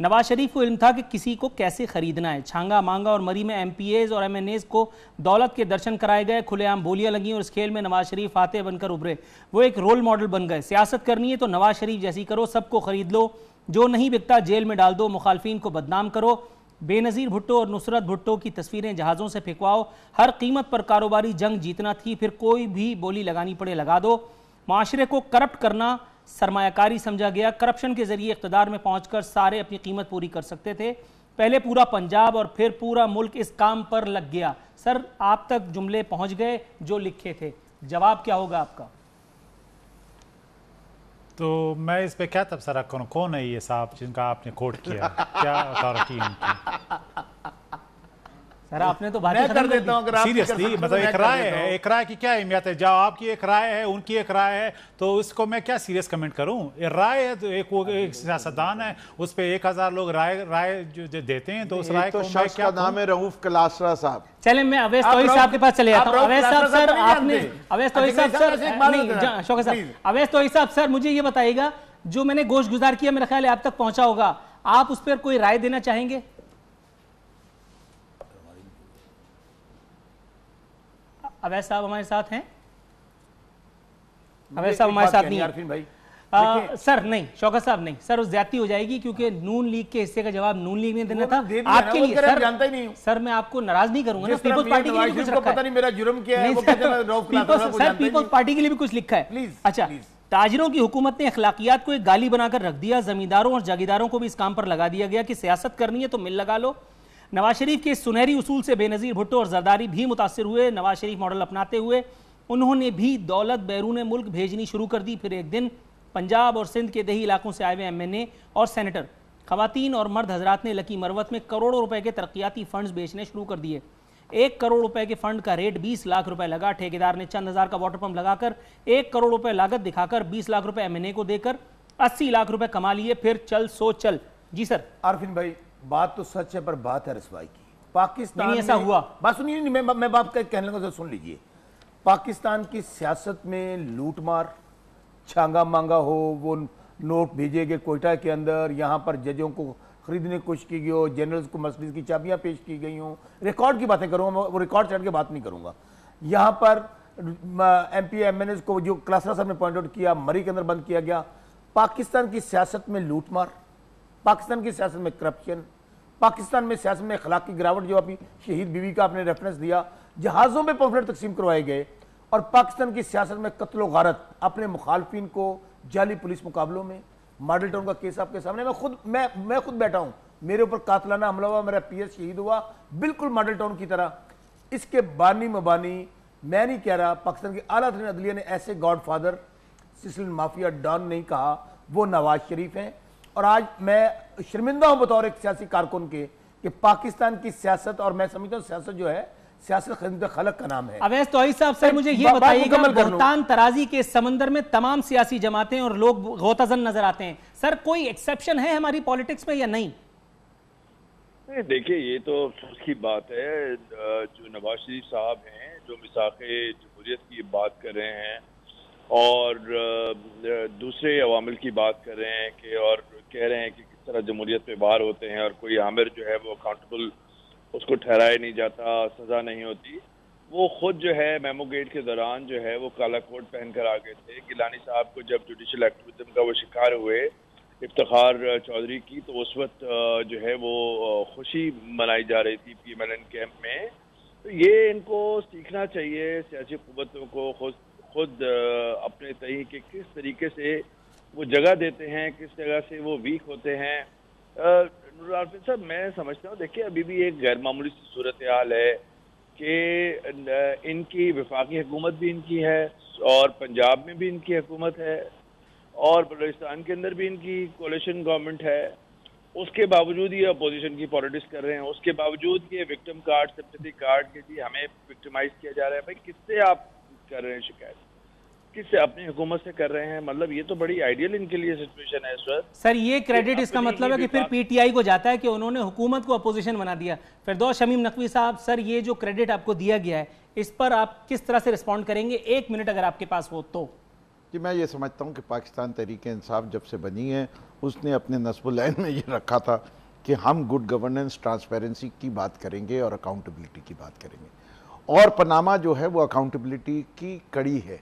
نواز شریف کو علم تھا کہ کسی کو کیسے خریدنا ہے. چھانگا مانگا اور مری میں MPAs اور MNAs کو دولت کے درشن کرائے گئے, کھلے عام بولیاں لگیں اور اس کھیل میں نواز شریف فاتح بن کر ابھرے. وہ ایک رول ماڈل بن گئے. سیاست کرنی ہے تو نواز شریف جیسی کرو, سب کو خرید لو, جو نہیں بکتا جیل میں ڈال دو, مخالفین کو بدنام کرو. بے نظیر بھٹو اور نصرت بھٹو کی تصویریں جہازوں سے پھینکواؤ. ہر قیمت پر کاروباری جنگ جیتنا تھی, پھر کوئی بھی بولی لگانی پڑے لگا دو. معاشرے کو کرپٹ کرنا سرمایہ کاری سمجھا گیا. کرپشن کے ذریعے اقتدار میں پہنچ کر سارے اپنی قیمت پوری کر سکتے تھے. پہلے پورا پنجاب اور پھر پورا ملک اس کام پر لگ گیا. سر آپ تک جملے پہنچ گئے جو لکھے تھے, جواب کیا ہوگا آپ کا؟ تو میں اس پہ کیا تبصرہ کروں؟ کون ہے یہ صاحب جن کا آپ نے کوٹ کیا؟ کیا اتھارٹی ان کی؟ سر آپ نے تو باتیں کر دیتا ہوں. سیریسلی مطلب ایک رائے ہے, ایک رائے کی کیا اہمیت ہے؟ جب آپ کی ایک رائے ہے, ان کی ایک رائے ہے, تو اس کو میں کیا سیریس کمنٹ کروں؟ رائے ہے تو ایک سیاستدان ہے, اس پہ 1000 لوگ رائے جو دیتے ہیں, تو اس رائے کو میں کیا کا نام ہے رؤوف کلاسرا صاحب. چلیں میں اویس توحید صاحب کے پاس چلے جاتا ہوں. اویس صاحب سر آپ نے اویس توحید صاحب سر نہیں شوکت صاحب, اویس توحید صاحب سر مجھے یہ بتائیے گا, جو میں نے گوشت گزار کیا میرا خیال ہے آپ تک پہنچا ہوگا, آپ اس پر کوئی رائے دینا چاہیں گے؟ اویس صاحب ہمارے ساتھ ہیں؟ اویس صاحب ہمارے ساتھ نہیں ہیں سر. نہیں شوکت صاحب نہیں سر, اس زیادتی ہو جائے گی کیونکہ نون لیگ کے حصے کا جواب نون لیگ نے دینا تھا آپ کے لیے. سر میں آپ کو ناراض نہیں کروں گا نا, پیپلز پارٹی کے لیے کچھ رکھا ہے. میرا جرم کیا ہے, سر پیپلز پارٹی کے لیے بھی کچھ لکھا ہے. اچھا, تاجروں کی حکومت نے اخلاقیات کو ایک گالی بنا کر رکھ دیا. زمینداروں اور جاگیرداروں کو بھی اس کام پر لگا دیا گیا کہ سیاست کرنی ہے تو مل لگا لو. نواز شریف کے سنہری اصول سے بے نظیر بھٹو اور زرداری بھی متاثر ہوئے. نواز شریف ماڈل اپناتے ہوئے انہوں نے بھی دولت بیرون ملک بھیجنی شروع کر دی. پھر ایک دن پنجاب اور سندھ کے دیہی علاقوں سے آئے ہوئے MNA اور سینیٹر, خواتین اور مرد حضرات نے لکی مروت میں کروڑوں روپے کے ترقیاتی فنڈز بیچنے شروع کر دیے. 1 کروڑ روپے کے فنڈ کا ریٹ 20 لاکھ روپے لگا. ٹھیکیدار نے چند ہزار کا واٹر پمپ لگا کر 1 کروڑ روپے لاگت دکھا کر 20 لاکھ روپے MNA کو دے کر 80 لاکھ روپے کما لیے. پھر چل سو چل. جی سر. عارفین بھائی بات تو سچ ہے, پر بات ہے رسوائی کی. پاکستان نہیں ایسا ہوا. بات سنیے, میں بات کہنے لگا, سن لیجئے. پاکستان کی سیاست میں لوٹ مار, چھانگا مانگا ہو, وہ نوٹ بھیجے گئے کوئٹہ کے اندر, یہاں پر ججوں کو خریدنے کی کوشش کی گئی ہو, جنرلز کو مرسیڈیز کی چابیاں پیش کی گئی ہوں. ریکارڈ کی باتیں کروں گا, وہ ریکارڈ چڑھ کے بات نہیں کروں گا. یہاں پر MP MNAs کو جو کلاسرا صاحب نے پوائنٹ آؤٹ کیا, مری کے اندر بند کیا گیا. پاکستان کی سیاست میں لوٹ مار, پاکستان کی سیاست میں کرپشن, پاکستان میں سیاست میں اخلاق کی گراوٹ, جو اپنی شہید بیوی کا آپ نے ریفرنس دیا, جہازوں میں پمفلٹ تقسیم کروائے گئے. اور پاکستان کی سیاست میں قتل و غارت, اپنے مخالفین کو جعلی پولیس مقابلوں میں. ماڈل ٹاؤن کا کیس آپ کے سامنے, میں خود بیٹھا ہوں, میرے اوپر قاتلانہ حملہ ہوا, میرا PS شہید ہوا, بالکل ماڈل ٹاؤن کی طرح. اس کے بانی مبانی میں نہیں کہہ رہا, پاکستان کی اعلیٰ ترین عدلیہ نے ایسے گاڈ فادر سسلن مافیا ڈان نہیں کہا, وہ نواز شریف ہیں. اور آج میں شرمندہ ہوں بطور ایک سیاسی کارکن کے کہ پاکستان کی سیاست, اور میں سمجھتا ہوں سیاست جو ہے سیاست خدمت خلق کا نام ہے. اویس توحید صاحب سر مجھے یہ بتائیے گا, بہتان ترازی کے سمندر میں تمام سیاسی جماعتیں اور لوگ غوطہ زن نظر آتے ہیں, سر کوئی ایکسیپشن ہے ہماری پالیٹکس میں یا نہیں؟ دیکھیے یہ تو افسوس کی بات ہے, جو نواز شریف صاحب ہیں جو میثاق جمہوریت کی بات کر رہے ہیں اور دوسرے عوامل کی بات کر رہے ہیں کہ, اور کہہ رہے ہیں کہ کس طرح جمہوریت پہ بار ہوتے ہیں اور کوئی عامر جو ہے وہ اکاؤنٹیبل اس کو ٹھہرایا نہیں جاتا, سزا نہیں ہوتی. وہ خود جو ہے میمو گیٹ کے دوران جو ہے وہ کالا کوٹ پہن کر آ گئے تھے. گیلانی صاحب کو جب جوڈیشل ایکٹیویزم کا وہ شکار ہوئے افتخار چودھری کی, تو اس وقت جو ہے وہ خوشی منائی جا رہی تھی PMLN کیمپ میں. تو یہ ان کو سیکھنا چاہیے سیاسی قوتوں کو, خود اپنے تئیں کہ کس طریقے سے وہ جگہ دیتے ہیں, کس جگہ سے وہ ویک ہوتے ہیں. نور عارفین صاحب میں سمجھتا ہوں, دیکھیں ابھی بھی ایک غیر معمولی سی صورتحال ہے کہ ان کی وفاقی حکومت بھی ان کی ہے اور پنجاب میں بھی ان کی حکومت ہے اور بلوچستان کے اندر بھی ان کی کولیشن گورنمنٹ ہے. اس کے باوجود یہ اپوزیشن کی پالیٹکس کر رہے ہیں, اس کے باوجود یہ وکٹم کارڈ, سمپتھی کارڈ کے جی ہمیں وکٹمائز کیا جا رہا ہے. بھائی کس سے آپ کر رہے ہیں شکایت, کس سے؟ اپنی حکومت سے کر رہے ہیں. مطلب یہ تو بڑی آئیڈیل ان کے لیے سچویشن ہے اس وقت. سر یہ کریڈٹ اس کا مطلب ہے کہ پھر PTI کو جاتا ہے کہ انہوں نے حکومت کو اپوزیشن بنا دیا. فردوس شمیم نقوی صاحب, سر یہ جو کریڈٹ آپ کو دیا گیا ہے اس پر آپ کس طرح سے رسپونڈ کریں گے؟ 1 منٹ اگر آپ کے پاس ہو تو. کہ میں یہ سمجھتا ہوں کہ پاکستان تحریک انصاف جب سے بنی ہے اس نے اپنے نصب العین میں یہ رکھا تھا کہ ہم گڈ گورننس ٹرانسپیرنسی کی بات کریں گے اور اکاؤنٹیبلٹی کی بات کریں گے، اور پاناما جو ہے وہ اکاؤنٹیبلٹی کی کڑی ہے،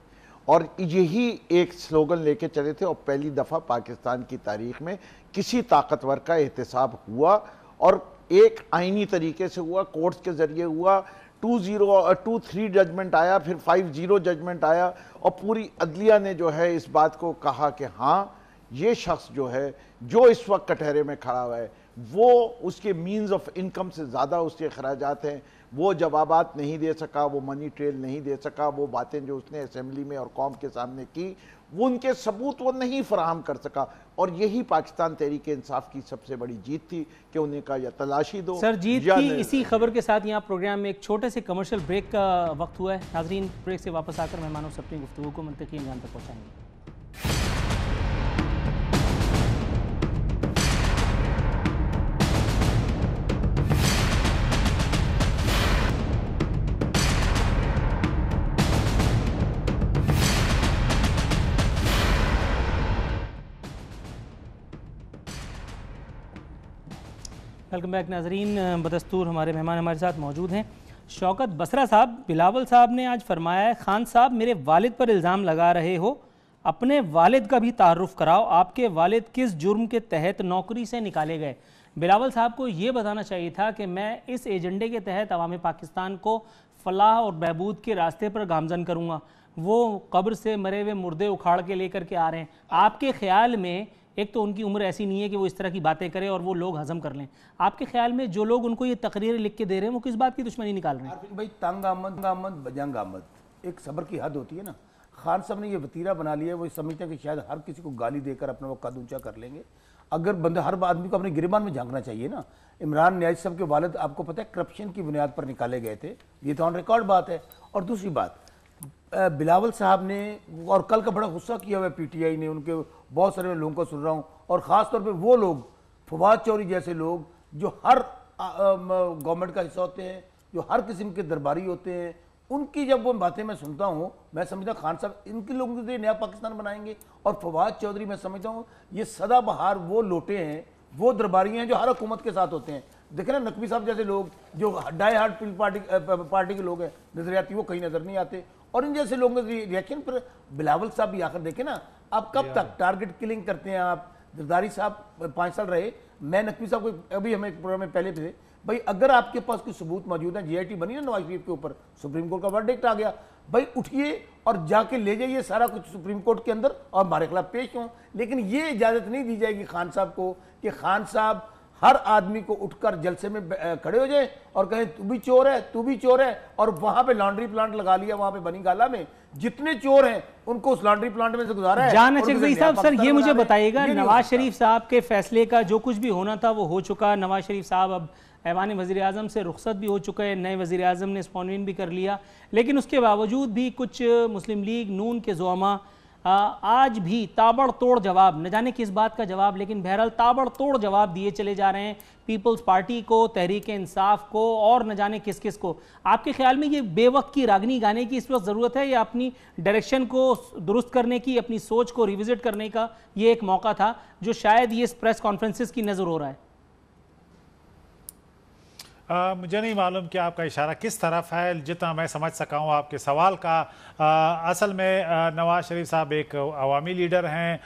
اور یہی ایک سلوگن لے کے چلے تھے، اور پہلی دفعہ پاکستان کی تاریخ میں کسی طاقتور کا احتساب ہوا، اور ایک آئینی طریقے سے ہوا، کورٹس کے ذریعے ہوا، 2-3 ججمنٹ آیا، پھر 5-0 ججمنٹ آیا، اور پوری عدلیہ نے جو ہے اس بات کو کہا کہ ہاں یہ شخص جو ہے جو اس وقت کٹہرے میں کھڑا ہوا ہے وہ اس کے مینز آف انکم سے زیادہ اس کے اخراجات ہیں، وہ جوابات نہیں دے سکا، وہ منی ٹریل نہیں دے سکا، وہ باتیں جو اس نے اسمبلی میں اور قوم کے سامنے کی وہ ان کے ثبوت وہ نہیں فراہم کر سکا، اور یہی پاکستان تحریک انصاف کی سب سے بڑی جیت تھی کہ انہیں کہا یا تلاشی دو۔ سر جیت کی اسی خبر کے ساتھ یہاں پروگرام میں ایک چھوٹے سے کمرشل بریک کا وقت ہوا ہے، ناظرین بریک سے واپس آ کر مہمانوں سے اپنی گفتگو کو منطقی انجام تک پہنچائیں گے۔ ویلکم بیک ناظرین، بدستور ہمارے مہمان ہمارے ساتھ موجود ہیں۔ شوکت بسرا صاحب، بلاول صاحب نے آج فرمایا ہے خان صاحب میرے والد پر الزام لگا رہے ہو، اپنے والد کا بھی تعارف کراؤ، آپ کے والد کس جرم کے تحت نوکری سے نکالے گئے؟ بلاول صاحب کو یہ بتانا چاہیے تھا کہ میں اس ایجنڈے کے تحت عوام پاکستان کو فلاح اور بہبود کے راستے پر گامزن کروں گا، وہ قبر سے مرے ہوئے مردے اکھاڑ کے لے کر کے آ رہے ہیں۔ آپ کے خیال میں ایک تو ان کی عمر ایسی نہیں ہے کہ وہ اس طرح کی باتیں کریں اور وہ لوگ ہضم کر لیں، آپ کے خیال میں جو لوگ ان کو یہ تقریر لکھ کے دے رہے ہیں وہ کس بات کی دشمنی نکال رہے ہیں؟ بھائی تنگ آمد بجنگ آمد، ایک صبر کی حد ہوتی ہے نا۔ خان صاحب نے یہ وتیرہ بنا لیا ہے، وہ سمجھتے ہیں کہ شاید ہر کسی کو گالی دے کر اپنا وہ قد اونچا کر لیں گے۔ اگر بندہ ہر آدمی کو اپنے گریبان میں جھانکنا چاہیے نا۔ عمران نیاز صاحب کے والد آپ کو پتہ ہے کرپشن کی بنیاد پر نکالے گئے تھے، یہ تو آن ریکارڈ بات ہے۔ اور دوسری بات، بلاول صاحب نے اور کل کا بڑا غصہ کیا ہوا ہے پی ٹی آئی نے، ان کے بہت سارے لوگوں کو سن رہا ہوں، اور خاص طور پہ وہ لوگ فواد چوہدری جیسے لوگ جو ہر گورنمنٹ کا حصہ ہوتے ہیں، جو ہر قسم کے درباری ہوتے ہیں، ان کی جب وہ باتیں میں سنتا ہوں میں سمجھتا خان صاحب ان کے لوگوں کے نیا پاکستان بنائیں گے۔ اور فواد چوہدری میں سمجھتا ہوں یہ سدا بہار وہ لوٹے ہیں، وہ درباری ہیں جو ہر حکومت کے ساتھ ہوتے ہیں۔ دیکھیں نا نقوی صاحب جیسے لوگ جو ڈائی ہارڈ پارٹی کے لوگ ہیں نظریاتی، وہ کہیں نظر نہیں آتے، اور ان جیسے لوگوں کے ریئیکشن پر بلاول صاحب بھی آخر دیکھیں نا، آپ کب تک ٹارگٹ کلنگ کرتے ہیں؟ آپ زرداری صاحب 5 سال رہے، میں نقوی صاحب کو ابھی ہمیں ایک پروگرام میں پہلے تھے، بھائی اگر آپ کے پاس کوئی ثبوت موجود ہے، جی آئی ٹی بنی نا نواز شریف کے اوپر، سپریم کورٹ کا ورڈکٹ آ گیا، بھائی اٹھیے اور جا کے لے جائیے سارا کچھ سپریم کورٹ کے اندر اور ہمارے خلاف پیش ہوں۔ لیکن یہ اجازت نہیں دی جائے گی خان صاحب کو کہ خان صاحب ہر آدمی کو اٹھ کر جلسے میں کھڑے ہو جائیں اور کہیں تو بھی چور ہے، تو بھی چور ہے، اور وہاں پہ لانڈری پلانٹ لگا لیا، وہاں پہ بنی گالا میں جتنے چور ہیں ان کو اس لانڈری پلانٹ میں سے گزارا ہے۔ جان اچھک صاحب، سر یہ مجھے بتائیے گا، نواز شریف صاحب کے فیصلے کا جو کچھ بھی ہونا تھا وہ ہو چکا، نواز شریف صاحب اب ایوان وزیر اعظم سے رخصت بھی ہو چکا ہے، نئے وزیر اعظم نے اسپونوین بھی کر لیا، لیکن اس کے باوجود بھی کچھ مسلم لیگ نون کے زعماء آج بھی تابڑ توڑ جواب، نہ جانے کس بات کا جواب، لیکن بہرحال تابڑ توڑ جواب دیے چلے جا رہے ہیں پیپلز پارٹی کو، تحریک انصاف کو، اور نہ جانے کس کس کو۔ آپ کے خیال میں یہ بے وقت کی راگنی گانے کی اس وقت ضرورت ہے، یا اپنی ڈائریکشن کو درست کرنے کی، اپنی سوچ کو ریوزٹ کرنے کا یہ ایک موقع تھا جو شاید یہ پریس کانفرنسز کی نظر ہو رہا ہے؟ مجھے نہیں معلوم کہ آپ کا اشارہ کس طرف ہے، جتنا میں سمجھ سکا ہوں آپ کے سوال کا، اصل میں نواز شریف صاحب ایک عوامی لیڈر ہیں،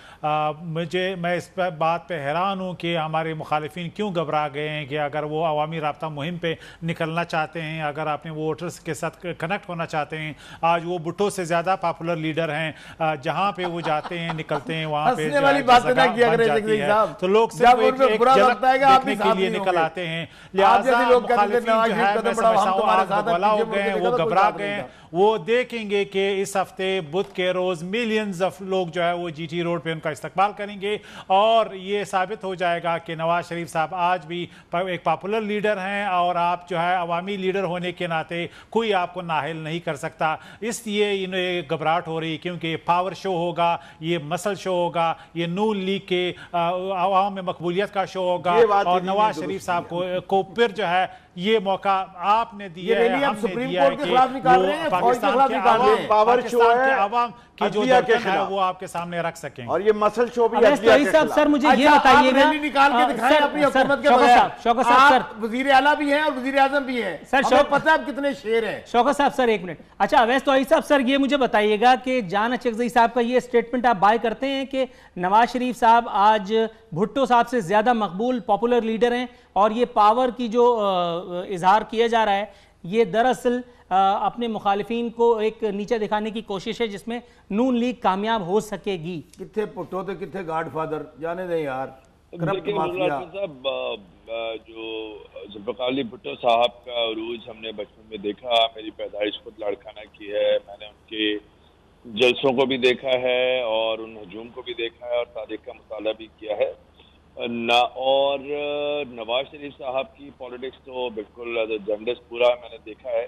میں اس بات پہ حیران ہوں کہ ہمارے مخالفین کیوں گھبرا گئے ہیں کہ اگر وہ عوامی رابطہ مہم پہ نکلنا چاہتے ہیں، اگر اپنے ووٹرز کے ساتھ کنیکٹ ہونا چاہتے ہیں، آج وہ بھٹو سے زیادہ پاپولر لیڈر ہیں، جہاں پہ وہ جاتے ہیں نکلتے ہیں وہاں پہ جگہ بن جاتی ہے، تو لوگ صرف ایک جھلک دیکھنے کے لیے نکل آتے ہیں، لہٰذا مخالفین جو ہے میں سمجھتا ہوں آگ بگولا ہو گئے ہیں، وہ گھبرا گئے ہیں، وہ دیکھیں گے کہ اس ہفتے بدھ کے روز ملینز آف لوگ جو ہے وہ جی ٹی روڈ پہ ان کا استقبال کریں گے، اور یہ ثابت ہو جائے گا کہ نواز شریف صاحب آج بھی ایک پاپولر لیڈر ہیں، اور آپ جو ہے عوامی لیڈر ہونے کے ناطے کوئی آپ کو نااہل نہیں کر سکتا، اس لیے انہیں گھبراہٹ ہو رہی، کیونکہ یہ پاور شو ہوگا، یہ مسل شو ہوگا، یہ نون لیگ کے عوام میں مقبولیت کا شو ہوگا، اور نواز شریف صاحب کو پھر جو ہے یہ موقع آپ نے دیا ہے، ہم نے دیا ہے کہ پاکستان کے عوام کی جو دھڑکن ہے وہ آپ کے سامنے رکھ سکیں. اور یہ مسل شو بھی اویس توحید صاحب سر مجھے یہ بتائیے گا، نکال کے دکھائیں اپنی حکومت کے بغیر. آپ وزیر اعلیٰ بھی ہیں اور وزیر اعظم بھی ہیں، ہمیں پتہ ہے آپ کتنے شیر ہیں. شوکت صاحب سر ایک منٹ. اچھا اویس توحید صاحب سر یہ مجھے بتائیے گا کہ جان اچکزئی صاحب کا یہ سٹیٹمنٹ آپ بائی کرتے ہیں کہ نواز شریف صاحب آج بھٹو صاحب سے زیادہ مقبول پاپولر لیڈر ہیں، اور یہ پاور کی جو اظہار کیا جا رہا ہے یہ دراصل اپنے مخالفین کو ایک نیچے دکھانے کی کوشش ہے جس میں نون لیگ کامیاب ہو سکے گی؟ کتنے پٹو تھے کتنے گاڈ فادر، جانے دیں یار. صاحب جو ذوالفقار علی بھٹو صاحب کا عروج ہم نے بچپن میں دیکھا. میری پیدائش خود لاڑکانہ کی ہے، میں نے ان کے جلسوں کو بھی دیکھا ہے اور ان ہجوم کو بھی دیکھا ہے اور تاریخ کا مطالعہ بھی کیا ہے. اور نواز شریف صاحب کی پولیٹکس تو بالکل ایز اے جرنلسٹ پورا میں نے دیکھا ہے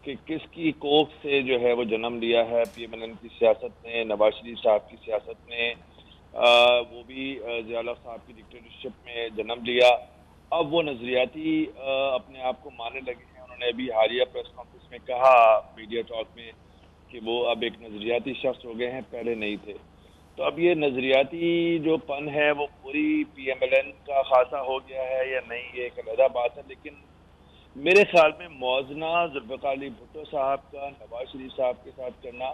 کہ کس کی کوکھ سے جو ہے وہ جنم لیا ہے پی ایم ایل این کی سیاست نے، نواز شریف صاحب کی سیاست نے، وہ بھی ضیاء الحق صاحب کی ڈکٹیٹرشپ میں جنم لیا. اب وہ نظریاتی اپنے آپ کو ماننے لگے ہیں. انہوں نے ابھی حالیہ پریس کانفرنس میں کہا میڈیا ٹاک میں کہ وہ اب ایک نظریاتی شخص ہو گئے ہیں، پہلے نہیں تھے. تو اب یہ نظریاتی جو پن ہے وہ پوری پی ایم ایل این کا خاصہ ہو گیا ہے یا نہیں، یہ ایک علیحدہ بات ہے. لیکن میرے خیال میں موازنہ ذوالفقار علی بھٹو صاحب کا نواز شریف صاحب کے ساتھ کرنا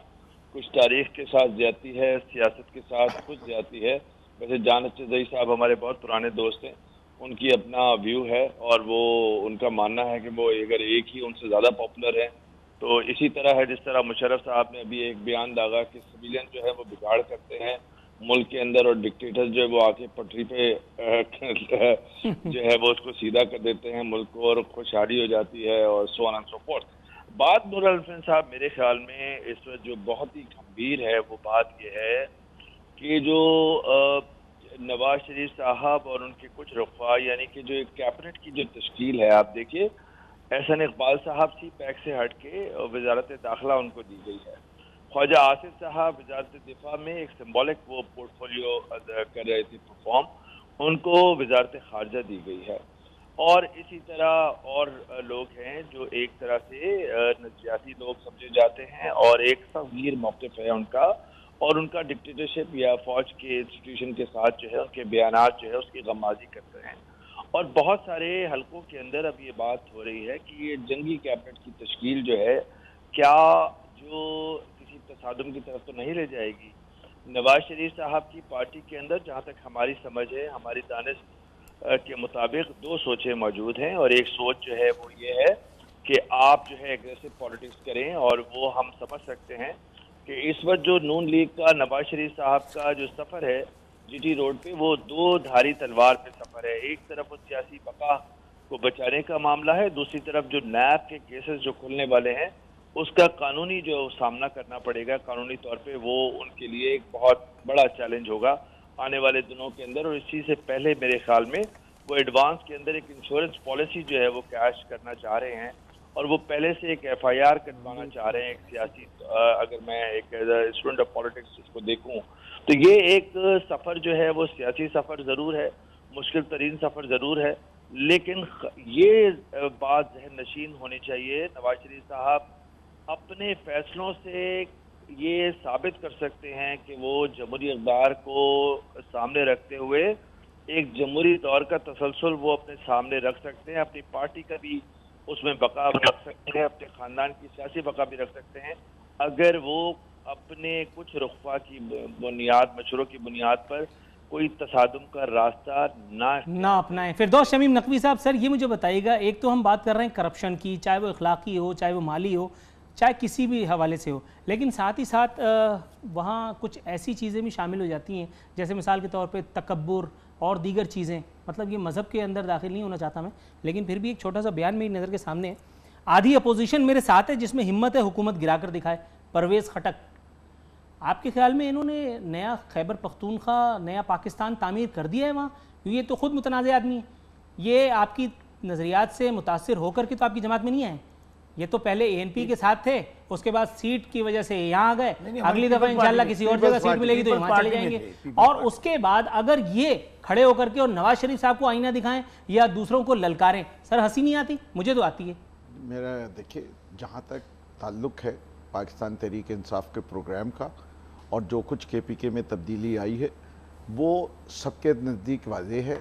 کچھ تاریخ کے ساتھ زیادتی ہے، سیاست کے ساتھ کچھ زیادتی ہے. ویسے جان اچکزئی صاحب ہمارے بہت پرانے دوست ہیں، ان کی اپنا ویو ہے اور وہ ان کا ماننا ہے کہ وہ اگر ایک ہی ان سے زیادہ پاپولر ہے تو اسی طرح ہے جس طرح مشرف صاحب نے ابھی ایک بیان داغا کہ سویلین جو ہے وہ بگاڑ کرتے ہیں ملک کے اندر اور ڈکٹیٹر جو ہے وہ آ کے پٹری پہ جو ہے وہ اس کو سیدھا کر دیتے ہیں ملک کو اور خوشحالی ہو جاتی ہے اور سو آن اینڈ سو فورتھ. بات نور الحسن صاحب میرے خیال میں اس وقت جو بہت ہی گمبھیر ہے وہ بات یہ ہے کہ جو نواز شریف صاحب اور ان کے کچھ رفقا یعنی کہ جو ایک کیبنٹ کی جو تشکیل ہے، آپ دیکھیے احسن اقبال صاحب سی پیک سے ہٹ کے وزارت داخلہ ان کو دی گئی ہے. خواجہ آصف صاحب وزارت دفاع میں ایک سمبولک وہ پورٹ فولیو کر رہے تھے پرفارم، ان کو وزارت خارجہ دی گئی ہے. اور اسی طرح اور لوگ ہیں جو ایک طرح سے نظریاتی لوگ سمجھے جاتے ہیں اور ایک صغیر موقف ہے ان کا، اور ان کا ڈکٹیٹرشپ یا فوج کے انسٹیٹیوشن کے ساتھ جو ہے ان کے بیانات جو ہے اس کی غمازی کرتے ہیں. اور بہت سارے حلقوں کے اندر اب یہ بات ہو رہی ہے کہ یہ جنگی کیبنٹ کی تشکیل جو ہے کیا جو کسی تصادم کی طرف تو نہیں لے جائے گی. نواز شریف صاحب کی پارٹی کے اندر جہاں تک ہماری سمجھ ہے، ہماری دانش کے مطابق دو سوچیں موجود ہیں، اور ایک سوچ جو ہے وہ یہ ہے کہ آپ جو ہے اگریسو پالیٹکس کریں، اور وہ ہم سمجھ سکتے ہیں کہ اس وقت جو نون لیگ کا نواز شریف صاحب کا جو سفر ہے جی ٹی روڈ پہ وہ دو دھاری تلوار پہ سفر ہے. ایک طرف وہ سیاسی بقا کو بچانے کا معاملہ ہے، دوسری طرف جو نیب کے کیسز جو کھلنے والے ہیں اس کا قانونی جو سامنا کرنا پڑے گا قانونی طور پہ، وہ ان کے لیے ایک بہت بڑا چیلنج ہوگا آنے والے دنوں کے اندر. اور اسی سے پہلے میرے خیال میں وہ ایڈوانس کے اندر ایک انشورنس پالیسی جو ہے وہ کیش کرنا چاہ رہے ہیں، اور وہ پہلے سے ایک ایف آئی آر کٹوانا چاہ رہے ہیں ایک سیاسی. اگر میں ایک اسٹوڈنٹ آف پالیٹکس اس کو دیکھوں تو یہ ایک سفر جو ہے وہ سیاسی سفر ضرور ہے، مشکل ترین سفر ضرور ہے، لیکن یہ بات ذہن نشین ہونی چاہیے نواز شریف صاحب اپنے فیصلوں سے یہ ثابت کر سکتے ہیں کہ وہ جمہوری اقدار کو سامنے رکھتے ہوئے ایک جمہوری دور کا تسلسل وہ اپنے سامنے رکھ سکتے ہیں، اپنی پارٹی کا بھی اس میں بقا رکھ سکتے ہیں، اپنے خاندان کی سیاسی بقا بھی رکھ سکتے ہیں اگر وہ اپنے کچھ رخوا کی بنیاد مشوروں کی بنیاد پر کوئی تصادم کا راستہ نہ اپنائیں. فردوس شمیم نقوی صاحب سر یہ مجھے بتائیے گا، ایک تو ہم بات کر رہے ہیں کرپشن کی، چاہے وہ اخلاقی ہو، چاہے وہ مالی ہو، چاہے کسی بھی حوالے سے ہو، لیکن ساتھ ہی ساتھ وہاں کچھ ایسی چیزیں بھی شامل ہو جاتی ہیں جیسے مثال کے طور پہ تکبر اور دیگر چیزیں. مطلب یہ مذہب کے اندر داخل نہیں ہونا چاہتا میں، لیکن پھر بھی ایک چھوٹا سا بیان میری نظر کے سامنے ہے. آدھی اپوزیشن میرے ساتھ ہے جس میں ہمت ہے حکومت گرا کر دکھائے. پرویز خٹک، آپ کے خیال میں انہوں نے نیا خیبر پختونخوا، نیا پاکستان تعمیر کر دیا ہے وہاں؟ یہ تو خود متنازع آدمی ہے. یہ آپ کی نظریات سے متاثر ہو کر کے تو آپ کی جماعت میں نہیں آئے. یہ تو پہلے ANP کے ساتھ تھے, اس کے بعد سیٹ کی وجہ سے یہاں آ گئے, اگلی دفعہ انشاءاللہ کسی اور جگہ سیٹ ملے گی تو وہاں چلے جائیں گے. اور اس کے بعد اگر یہ کھڑے ہو کر کے اور نواز شریف صاحب کو آئینہ دکھائیں یا دوسروں کو للکاریں, سر ہنسی نہیں آتی؟ مجھے تو آتی ہے. میرا دیکھیں جہاں تک تعلق ہے پاکستان تحریک انصاف کے پروگرام کا, اور جو کچھ KPK میں تبدیلی آئی ہے وہ سب کے نزدیک واضح ہے.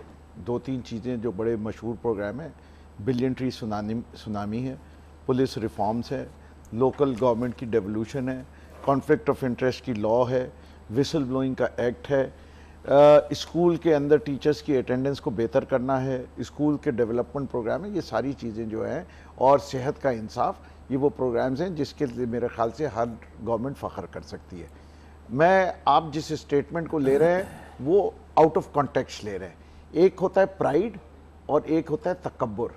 2-3 چیزیں جو بڑے مشہور پروگرام ہیں, بلین ٹری سونامی ہے, پولیس ریفارمز ہے, لوکل گورنمنٹ کی ڈیولوشن ہے, کانفلکٹ آف انٹرسٹ کی لاء ہے, وسل بلوئنگ کا ایکٹ ہے, اسکول کے اندر ٹیچرز کی اٹینڈنس کو بہتر کرنا ہے, اسکول کے ڈیولپمنٹ پروگرام ہے. یہ ساری چیزیں جو ہیں, اور صحت کا انصاف, یہ وہ پروگرامز ہیں جس کے لیے میرے خیال سے ہر گورنمنٹ فخر کر سکتی ہے. میں آپ جس اسٹیٹمنٹ کو لے رہے ہیں وہ آؤٹ آف کانٹیکسٹ لے رہے ہیں. ایک ہوتا ہے پرائیڈ اور ایک ہوتا ہے تکبر.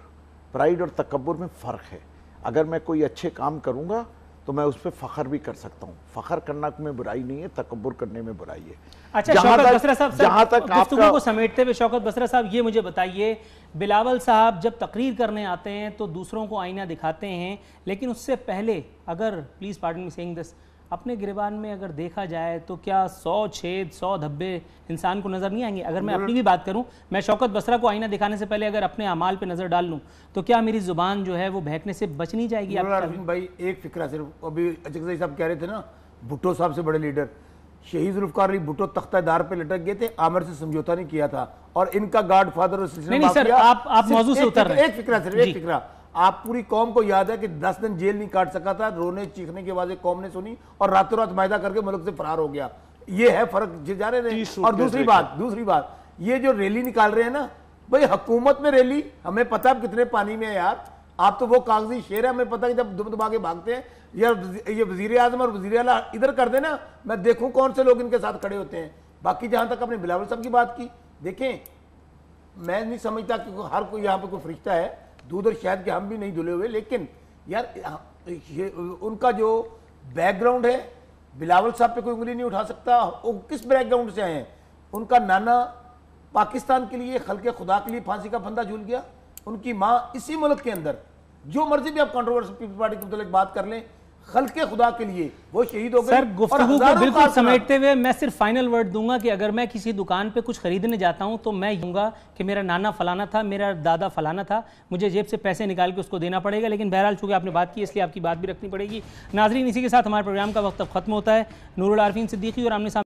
پرائیڈ اور تکبر میں فرق ہے. اگر میں کوئی اچھے کام کروں گا تو میں اس پہ فخر بھی کر سکتا ہوں. فخر کرنا میں برائی نہیں ہے, تکبر کرنے میں برائی ہے. اچھا شوکت بسرا صاحب, جہاں تک گفتگو کو سمیٹتے ہوئے شوکت بسرا صاحب یہ مجھے بتائیے, بلاول صاحب جب تقریر کرنے آتے ہیں تو دوسروں کو آئینہ دکھاتے ہیں, لیکن اس سے پہلے اگر پلیز پارڈن می سیئنگ دس, اپنے گریبان میں اگر دیکھا جائے تو کیا 100 چھید 100 دھبے انسان کو نظر نہیں آئیں گے؟ اگر میں اپنی بھی بات کروں, میں شوکت بسرا کو آئینہ دکھانے سے پہلے اگر اپنے اعمال پہ نظر ڈال لوں تو کیا میری زبان جو ہے وہ بہکنے سے بچ نہیں جائے گی؟ بھائی ایک فکرہ صرف, ابھی اچکزئی صاحب کہہ رہے تھے نا, بھٹو صاحب سے بڑے لیڈر شہید ذوالفقار علی بھٹو تختہ دار پہ لٹک گئے تھے, عامر سے سمجھوتا نہیں کیا تھا, اور ان کا گاڈ فادر نہیں سر, آپ موضوع سے اتر رہے ہیں. ایک فکرہ صرف, ایک فکرہ. آپ پوری قوم کو یاد ہے کہ 10 دن جیل نہیں کاٹ سکا تھا, رونے چیخنے کی آوازیں قوم نے سنی اور راتوں رات معاہدہ کر کے ملک سے فرار ہو گیا. یہ ہے فرق جا رہے ہیں. اور دوسری بات یہ جو ریلی نکال رہے ہیں نا بھائی, حکومت میں ریلی, ہمیں پتہ ہے کتنے پانی میں ہے یار. آپ تو وہ کاغذی شیر ہے, ہمیں پتہ ہے کہ جب دب دبا کے بھاگتے ہیں, یا یہ وزیر اعظم اور وزیر اعلیٰ ادھر کر دیں نا, میں دیکھوں کون سے لوگ ان کے ساتھ کھڑے ہوتے ہیں. باقی جہاں تک اپنے بلاول صاحب کی بات کی, دیکھیں میں نہیں سمجھتا کہ ہر کوئی یہاں پہ کوئی فرشتہ ہے, دودھ اور شاید کہ ہم بھی نہیں دھلے ہوئے, لیکن یار ان کا جو بیک گراؤنڈ ہے, بلاول صاحب پہ کوئی انگلی نہیں اٹھا سکتا. وہ کس بیک گراؤنڈ سے آئے ہیں؟ ان کا نانا پاکستان کے لیے, خلق خدا کے لیے پھانسی کا پھندا جھول گیا. ان کی ماں اسی ملک کے اندر, جو مرضی بھی آپ کنٹروورسی پیپلز پارٹی کے متعلق بات کر لیں, خلق خدا کے لیے وہ شہید ہو گئے. سر گفتگو کو بالکل سمیٹتے ہوئے میں صرف فائنل ورڈ دوں گا کہ اگر میں کسی دکان پہ کچھ خریدنے جاتا ہوں تو میں کہوں گا کہ میرا نانا فلانا تھا, میرا دادا فلانا تھا, مجھے جیب سے پیسے نکال کے اس کو دینا پڑے گا. لیکن بہرحال چونکہ آپ نے بات کی اس لیے آپ کی بات بھی رکھنی پڑے گی. ناظرین اسی کے ساتھ ہمارے پروگرام کا وقت اب ختم ہوتا ہے. نور العارفین صدیقی اور آمنے سامنے